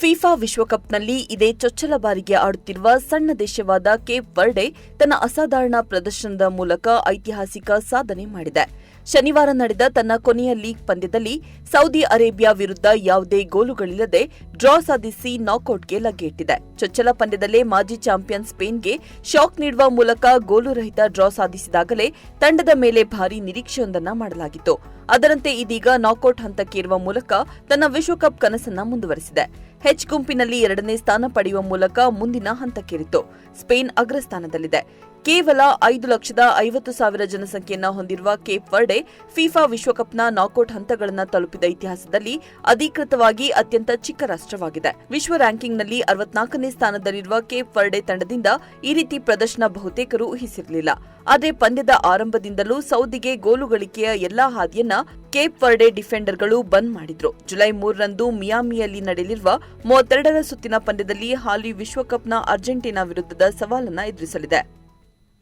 FIFA ವಿಶ್ವಕಪ್ನಲ್ಲಿ ಇದೇ ಚೊಚ್ಚಲ ಬಾರಿಗೆ ಆಡುತ್ತಿರುವ ಸಣ್ಣ ದೇಶವಾದ ಕೇಪ್ ವರ್ಡೆ ತನ್ನ ಅಸಾಧಾರಣ ಪ್ರದರ್ಶನದ ಮೂಲಕ ಐತಿಹಾಸಿಕ ಸಾಧನೆ ಮಾಡಿದೆ. ಶನಿವಾರ ನಡೆದ ತನ್ನ ಕೊನೆಯ ಲೀಗ್ ಪಂದ್ಯದಲ್ಲಿ ಸೌದಿ ಅರೇಬಿಯಾ ವಿರುದ್ಧ ಯಾವುದೇ ಗೋಲುಗಳಿಲ್ಲದೆ ಡ್ರಾ ಸಾಧಿಸಿ ನಾಕೌಟ್ಗೆ ಲಗ್ಗೆಯಿಟ್ಟಿದೆ. ಚೊಚ್ಚಲ ಪಂದ್ಯದಲ್ಲೇ ಮಾಜಿ ಚಾಂಪಿಯನ್ ಸ್ಪೇನ್ಗೆ ಶಾಕ್ ನೀಡುವ ಮೂಲಕ ಗೋಲು ರಹಿತ ಡ್ರಾ ಸಾಧಿಸಿದಾಗಲೇ ತಂಡದ ಮೇಲೆ ಭಾರೀ ನಿರೀಕ್ಷೆಯೊಂದನ್ನು ಮಾಡಲಾಗಿತ್ತು. ಅದರಂತೆ ಇದೀಗ ನಾಕೌಟ್ ಹಂತಕ್ಕೇರುವ ಮೂಲಕ ತನ್ನ ವಿಶ್ವಕಪ್ ಕನಸನ್ನ ಮುಂದುವರೆಸಿದೆ. ಹೆಚ್ ಗುಂಪಿನಲ್ಲಿ 2ನೇ ಸ್ಥಾನ ಪಡೆಯುವ ಮೂಲಕ ಮುಂದಿನ ಹಂತಕ್ಕೇರಿತು. ಸ್ಪೇನ್ ಅಗ್ರಸ್ಥಾನದಲ್ಲಿದೆ. ಕೇವಲ 5,50,000 ಜನಸಂಖ್ಯೆಯನ್ನು ಹೊಂದಿರುವ ಕೇಪ್ ವರ್ಡೆ ಫಿಫಾ ವಿಶ್ವಕಪ್ನ ನಾಕೌಟ್ ಹಂತಗಳನ್ನು ತಲುಪಿದ ಇತಿಹಾಸದಲ್ಲಿ ಅಧಿಕೃತವಾಗಿ ಅತ್ಯಂತ ಚಿಕ್ಕ ರಾಷ್ಟ್ರವಾಗಿದೆ. ವಿಶ್ವ ರ್ಯಾಂಕಿಂಗ್ನಲ್ಲಿ 64ನೇ ಸ್ಥಾನದಲ್ಲಿರುವ ಕೇಪ್ ವರ್ಡೆ ತಂಡದಿಂದ ಈ ರೀತಿ ಪ್ರದರ್ಶನ ಬಹುತೇಕರು ಊಹಿಸಿರಲಿಲ್ಲ. ಆದರೆ ಪಂದ್ಯದ ಆರಂಭದಿಂದಲೂ ಸೌದಿಗೆ ಗೋಲು ಗಳಿಕೆಯ ಎಲ್ಲಾ ಹಾದಿಯನ್ನ ಕೇಪ್ ವರ್ಡೆ ಡಿಫೆಂಡರ್ಗಳು ಬಂದ್ ಮಾಡಿದ್ರು. ಜುಲೈ 3ರಂದು ಮಿಯಾಮಿಯಲ್ಲಿ ನಡೆಯಲಿರುವ 32ರ ಸುತ್ತಿನ ಪಂದ್ಯದಲ್ಲಿ ಹಾಲಿ ವಿಶ್ವಕಪ್ನ ಅರ್ಜೆಂಟೀನಾ ವಿರುದ್ಧದ ಸವಾಲನ್ನ ಎದುರಿಸಲಿದೆ.